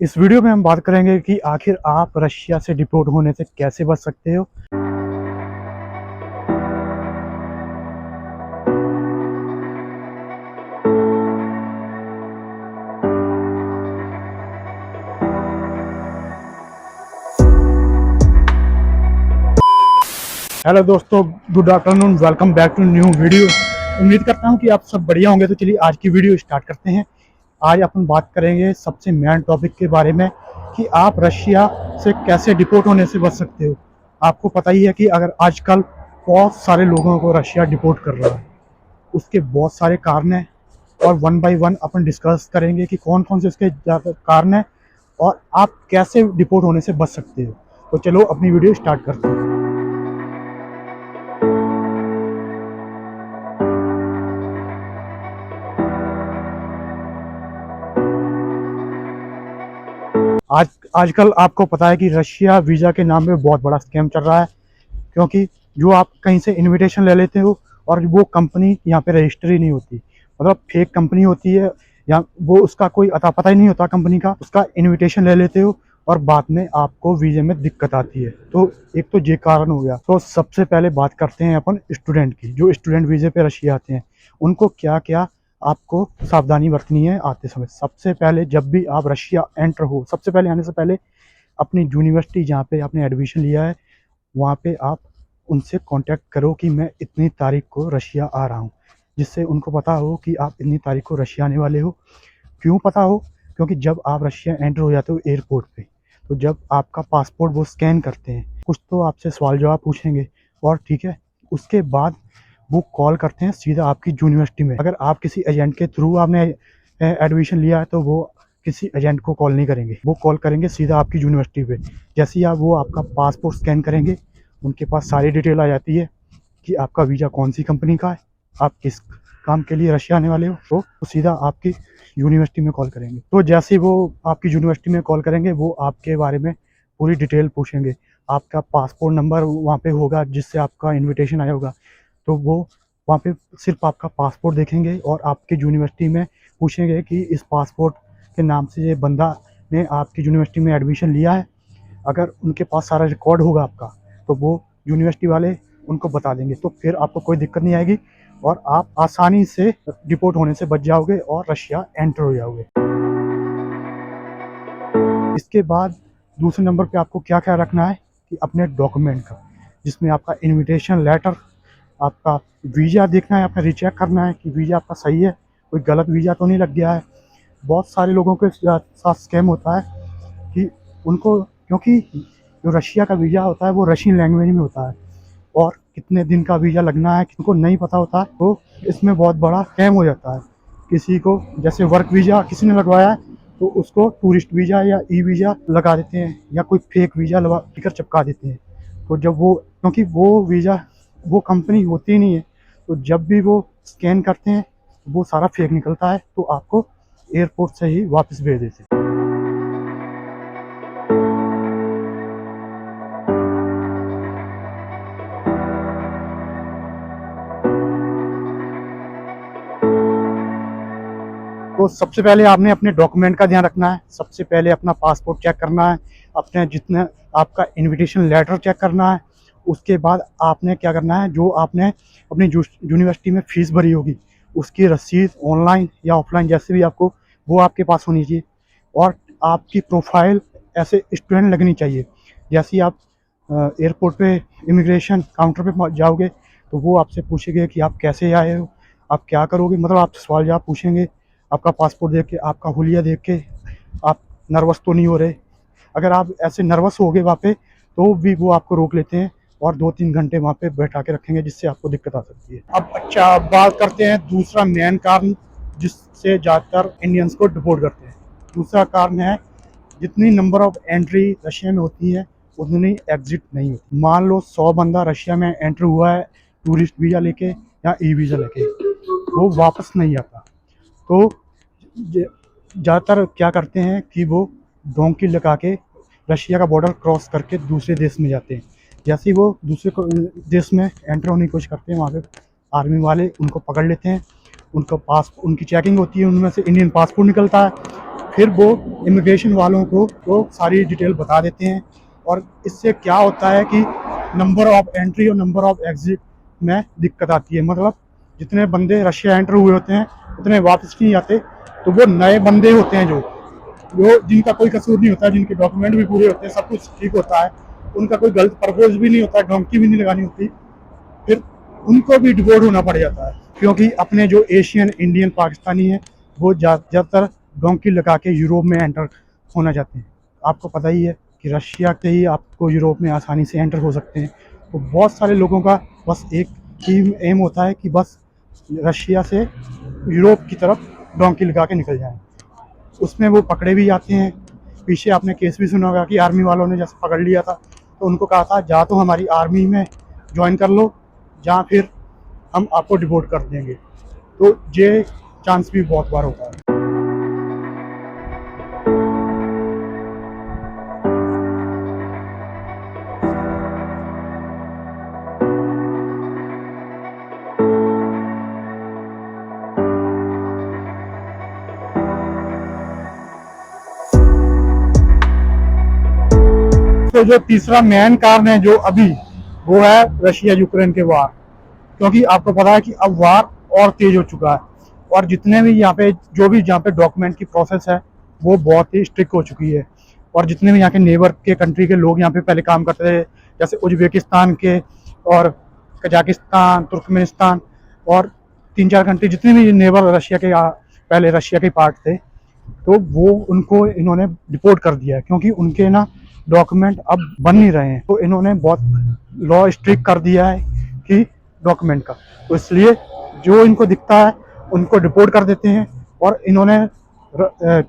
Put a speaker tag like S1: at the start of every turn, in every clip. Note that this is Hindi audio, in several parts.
S1: इस वीडियो में हम बात करेंगे कि आखिर आप रशिया से डिपोर्ट होने से कैसे बच सकते हो। हेलो दोस्तों, good afternoon, welcome back to new video. उम्मीद करता हूं कि आप सब बढ़िया होंगे। तो चलिए आज की वीडियो स्टार्ट करते हैं। आज अपन बात करेंगे सबसे मेन टॉपिक के बारे में कि आप रशिया से कैसे डिपोर्ट होने से बच सकते हो। आपको पता ही है कि अगर आजकल बहुत सारे लोगों को रशिया डिपोर्ट कर रहा है, उसके बहुत सारे कारण हैं और one by one upon discuss करेंगे कि कौन कौन से उसके कारण हैं और आप कैसे डिपोर्ट होने से बच सकते हो। तो चलो अपनी वीडियो स्टार्ट करते हैं। आजकल आपको पता है कि रशिया वीज़ा के नाम पे बहुत बड़ा स्कैम चल रहा है, क्योंकि जो आप कहीं से इनविटेशन ले लेते हो और वो कंपनी यहाँ पे रजिस्टर ही नहीं होती, मतलब फेक कंपनी होती है, या वो उसका कोई अता पता ही नहीं होता कंपनी का। उसका इनविटेशन ले लेते हो और बाद में आपको वीज़े में दिक्कत आती है। तो एक तो ये कारण हो गया। तो सबसे पहले बात करते हैं अपन स्टूडेंट की, जो स्टूडेंट वीज़े पे रशिया आते हैं, उनको क्या क्या आपको सावधानी बरतनी है आते समय। सबसे पहले जब भी आप रशिया एंटर हो, सबसे पहले आने से पहले अपनी यूनिवर्सिटी जहाँ पे आपने एडमिशन लिया है वहाँ पे आप उनसे कांटेक्ट करो कि मैं इतनी तारीख को रशिया आ रहा हूँ, जिससे उनको पता हो कि आप इतनी तारीख को रशिया आने वाले हो। क्यों पता हो? क्योंकि जब आप रशिया एंटर हो जाते हो एयरपोर्ट पे, तो जब आपका पासपोर्ट वो स्कैन करते हैं, कुछ तो आपसे सवाल जवाब पूछेंगे और ठीक है, उसके बाद वो कॉल करते हैं सीधा आपकी यूनिवर्सिटी में। अगर आप किसी एजेंट के थ्रू आपने एडमिशन लिया है तो वो किसी एजेंट को कॉल नहीं करेंगे, वो कॉल करेंगे सीधा आपकी यूनिवर्सिटी पे। जैसे ही आप वो आपका पासपोर्ट स्कैन करेंगे, उनके पास सारी डिटेल आ जाती है कि आपका वीज़ा कौन सी कंपनी का है, आप किस काम के लिए रशिया आने वाले हो। तो वो सीधा आपकी यूनिवर्सिटी में कॉल करेंगे। तो जैसे ही वो आपकी यूनिवर्सिटी में कॉल करेंगे, वो आपके बारे में पूरी डिटेल पूछेंगे। आपका पासपोर्ट नंबर वहाँ पे होगा जिससे आपका इनविटेशन आया होगा, तो वो वहाँ पे सिर्फ आपका पासपोर्ट देखेंगे और आपके यूनिवर्सिटी में पूछेंगे कि इस पासपोर्ट के नाम से ये बंदा ने आपकी यूनिवर्सिटी में एडमिशन लिया है। अगर उनके पास सारा रिकॉर्ड होगा आपका, तो वो यूनिवर्सिटी वाले उनको बता देंगे। तो फिर आपको कोई दिक्कत नहीं आएगी और आप आसानी से डिपोर्ट होने से बच जाओगे और रशिया एंटर हो जाओगे। इसके बाद दूसरे नंबर पे आपको क्या क्या रखना है कि अपने डॉक्यूमेंट का, जिसमें आपका इनविटेशन लेटर, आपका वीज़ा देखना है, आपका रीचेक करना है कि वीज़ा आपका सही है, कोई गलत वीज़ा तो नहीं लग गया है। बहुत सारे लोगों के साथ स्कैम होता है कि उनको, क्योंकि जो रशिया का वीज़ा होता है वो रशियन लैंग्वेज में होता है और कितने दिन का वीज़ा लगना है किसी को नहीं पता होता, तो इसमें बहुत बड़ा स्कैम हो जाता है। किसी को जैसे वर्क वीज़ा किसी ने लगवाया है तो उसको टूरिस्ट वीज़ा या ई वीज़ा लगा देते हैं, या कोई फेक वीज़ा लगा टिकट चिपका देते हैं। तो जब वो, क्योंकि वो वीज़ा वो कंपनी होती नहीं है, तो जब भी वो स्कैन करते हैं वो सारा फेक निकलता है, तो आपको एयरपोर्ट से ही वापस भेज देते हैं। तो सबसे पहले आपने अपने डॉक्यूमेंट का ध्यान रखना है। सबसे पहले अपना पासपोर्ट चेक करना है, अपने जितने आपका इनविटेशन लेटर चेक करना है। उसके बाद आपने क्या करना है, जो आपने अपनी यूनिवर्सिटी में फ़ीस भरी होगी उसकी रसीद ऑनलाइन या ऑफलाइन जैसे भी आपको, वो आपके पास होनी चाहिए। और आपकी प्रोफाइल ऐसे स्टूडेंट लगनी चाहिए। जैसे ही आप एयरपोर्ट पे इमिग्रेशन काउंटर पे जाओगे तो वो आपसे पूछेंगे कि आप कैसे आए हो, आप क्या करोगे, मतलब आपसे सवाल जवाब पूछेंगे। आपका पासपोर्ट देख के, आपका हुलिया देख के आप नर्वस तो नहीं हो रहे। अगर आप ऐसे नर्वस हो गए वहाँ पे, तो भी वो आपको रोक लेते हैं और 2-3 घंटे वहाँ पे बैठा के रखेंगे, जिससे आपको दिक्कत आ सकती है। अब अच्छा, बात करते हैं दूसरा मेन कारण जिससे ज़्यादातर इंडियंस को डिपोर्ट करते हैं। दूसरा कारण है, जितनी नंबर ऑफ एंट्री रशिया में होती है उतनी एग्जिट नहीं होती। मान लो 100 बंदा रशिया में एंटर हुआ है टूरिस्ट वीज़ा लेके या ई वीज़ा लेके, वो वापस नहीं आता। तो ज़्यादातर क्या करते हैं कि वो डोंकी लगा के रशिया का बॉर्डर क्रॉस करके दूसरे देश में जाते हैं। जैसे ही वो दूसरे देश में एंटर होने की कोशिश करते हैं, वहाँ पे आर्मी वाले उनको पकड़ लेते हैं। उनका उनकी चेकिंग होती है, उनमें से इंडियन पासपोर्ट निकलता है। फिर वो इमिग्रेशन वालों को वो सारी डिटेल बता देते हैं। और इससे क्या होता है कि नंबर ऑफ एंट्री और नंबर ऑफ एग्जिट में दिक्कत आती है। मतलब जितने बंदे रशिया एंटर हुए होते हैं उतने वापस नहीं आते, तो वो नए बंदे होते हैं जो जिनका कोई कसूर नहीं होता, जिनके डॉक्यूमेंट भी पूरे होते हैं, सब कुछ ठीक होता है, उनका कोई गलत पर्पज भी नहीं होता, डोंकी भी नहीं लगानी होती, फिर उनको भी डिपोर्ट होना पड़ जाता है। क्योंकि अपने जो एशियन, इंडियन, पाकिस्तानी है वो ज़्यादातर डोंकी लगा के यूरोप में एंटर होना चाहते हैं। आपको पता ही है कि रशिया से ही आपको यूरोप में आसानी से एंटर हो सकते हैं। तो बहुत सारे लोगों का बस एक ही एम होता है कि बस रशिया से यूरोप की तरफ डोंकी लगा के निकल जाएं। उसमें वो पकड़े भी जाते हैं। पीछे आपने केस भी सुना होगा कि आर्मी वालों ने जैसे पकड़ लिया था तो उनको कहा था या तो हमारी आर्मी में ज्वाइन कर लो या फिर हम आपको डिपोर्ट कर देंगे। तो ये चांस भी बहुत बार होता है। तो जो तीसरा मेन कारण है जो अभी, वो है रशिया यूक्रेन के वार। क्योंकि आपको पता है कि अब वार और तेज हो चुका है और जितने भी यहाँ पे यहाँ पे डॉक्यूमेंट की प्रोसेस है वो बहुत ही स्ट्रिक्ट हो चुकी है। और जितने भी यहाँ के नेबर के कंट्री के लोग यहाँ पे पहले काम करते थे, जैसे उज्बेकिस्तान के और कजाकिस्तान, तुर्कमेनिस्तान और 3-4 कंट्री जितने भी नेबर रशिया के पहले रशिया के पार्ट थे, तो वो उनको इन्होंने डिपोर्ट कर दिया है। क्योंकि उनके ना डॉक्यूमेंट अब बन नहीं रहे हैं, तो इन्होंने बहुत लॉ स्ट्रिक्ट कर दिया है कि डॉक्यूमेंट का। तो इसलिए जो इनको दिखता है उनको डिपोर्ट कर देते हैं। और इन्होंने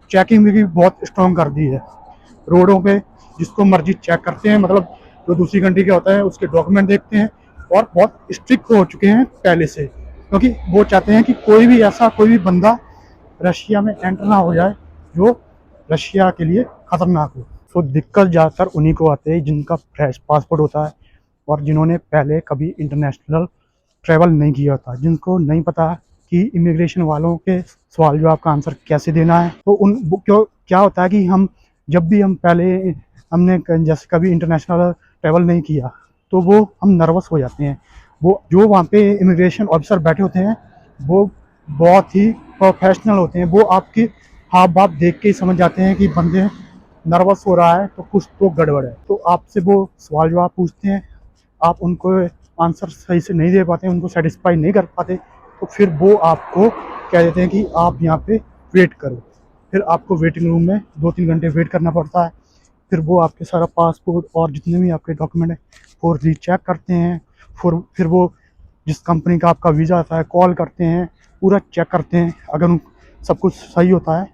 S1: चेकिंग भी बहुत स्ट्रॉन्ग कर दी है। रोडों पे जिसको मर्जी चेक करते हैं, मतलब जो दूसरी कंट्री का होता है उसके डॉक्यूमेंट देखते हैं। और बहुत स्ट्रिक्ट हो चुके हैं पहले से, क्योंकि वो चाहते हैं कि कोई भी बंदा रशिया में एंटर ना हो जाए जो रशिया के लिए खतरनाक हो। तो दिक्कत ज़्यादातर उन्हीं को आते हैं जिनका फ्रेश पासपोर्ट होता है और जिन्होंने पहले कभी इंटरनेशनल ट्रैवल नहीं किया होता, जिनको नहीं पता कि इमिग्रेशन वालों के सवाल जवाब का आंसर कैसे देना है। तो क्या होता है कि जब भी हमने जैसे कभी इंटरनेशनल ट्रैवल नहीं किया तो वो हम नर्वस हो जाते हैं। वो जो वहाँ पे इमिग्रेशन ऑफिसर बैठे होते हैं वो बहुत ही प्रोफेशनल होते हैं। वो आपकी हाव भाव देख के ही समझ जाते हैं कि बंदे नर्वस हो रहा है तो कुछ तो गड़बड़ है। तो आपसे वो सवाल जवाब पूछते हैं, आप उनको आंसर सही से नहीं दे पाते, उनको सेटिस्फाई नहीं कर पाते, तो फिर वो आपको कह देते हैं कि आप यहाँ पे वेट करो। फिर आपको वेटिंग रूम में 2-3 घंटे वेट करना पड़ता है। फिर वो आपके सारा पासपोर्ट और जितने भी आपके डॉक्यूमेंट हैं वो रीचेक करते हैं। फिर वो जिस कंपनी का आपका वीज़ा आता है कॉल करते हैं, पूरा चेक करते हैं। अगर सब कुछ सही होता है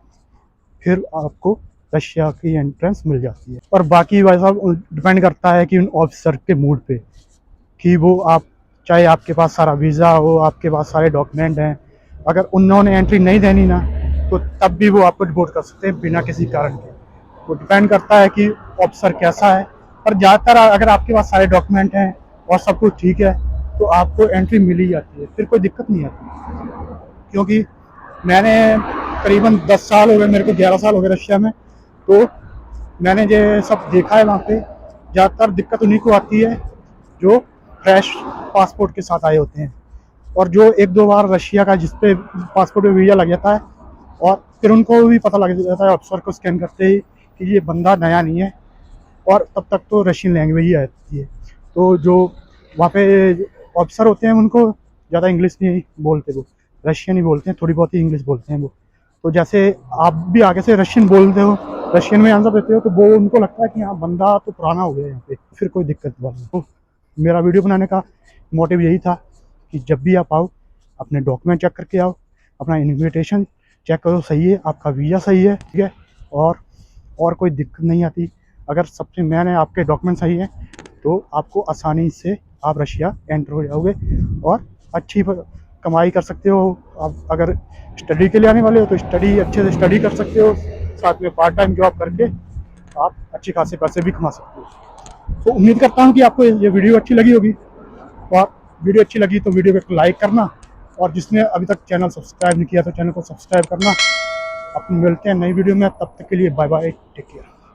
S1: फिर आपको रशिया की एंट्रेंस मिल जाती है। और बाकी भाई साहब डिपेंड करता है कि उन ऑफिसर के मूड पे, कि वो चाहे आपके पास सारा वीज़ा हो, आपके पास सारे डॉक्यूमेंट हैं, अगर उन्होंने एंट्री नहीं देनी ना तो तब भी वो आपको डिपोर्ट कर सकते हैं बिना किसी कारण के। वो डिपेंड करता है कि ऑफिसर कैसा है। पर ज़्यादातर अगर आपके पास सारे डॉक्यूमेंट हैं और सब कुछ ठीक है तो आपको एंट्री मिल ही जाती है, फिर कोई दिक्कत नहीं आती। क्योंकि मैंने करीबन 10 साल हो गए, मेरे को 11 साल हो गए रशिया में, तो मैंने ये सब देखा है। वहाँ पे ज़्यादातर दिक्कत उन्हीं को आती है जो फ्रेश पासपोर्ट के साथ आए होते हैं और जो 1-2 बार रशिया का जिस पे पासपोर्ट पे वीज़ा लग जाता है और फिर उनको भी पता लग जाता है अफसर को स्कैन करते ही कि ये बंदा नया नहीं है। और तब तक तो रशियन लैंग्वेज ही आती है। तो जो वहाँ पे ऑफिसर होते हैं उनको ज़्यादा इंग्लिश नहीं बोलते, वो रशियन ही बोलते हैं, थोड़ी बहुत ही इंग्लिश बोलते हैं वो। तो जैसे आप भी आगे से रशियन बोलते हो, रशियन में आंसर देते हो, तो वो उनको लगता है कि हाँ बंदा तो पुराना हो गया यहाँ पे, फिर कोई दिक्कत नहीं। तो मेरा वीडियो बनाने का मोटिव यही था कि जब भी आप आओ अपने डॉक्यूमेंट चेक करके आओ, अपना इन्विटेशन चेक करो सही है, आपका वीज़ा सही है, ठीक है, और कोई दिक्कत नहीं आती। अगर सबसे मेन है आपके डॉक्यूमेंट सही है तो आपको आसानी से आप रशिया एंटर हो जाओगे और अच्छी कमाई कर सकते हो। आप अगर स्टडी के लिए आने वाले हो तो स्टडी अच्छे से स्टडी कर सकते हो, साथ में पार्ट टाइम जॉब करके आप अच्छी खासे पैसे भी कमा सकते हो। तो उम्मीद करता हूँ कि आपको ये वीडियो अच्छी लगी होगी, और वीडियो अच्छी लगी तो वीडियो को लाइक करना, और जिसने अभी तक चैनल सब्सक्राइब नहीं किया तो चैनल को सब्सक्राइब करना। अपन मिलते हैं नई वीडियो में, तब तक के लिए बाय बाय, टेक केयर।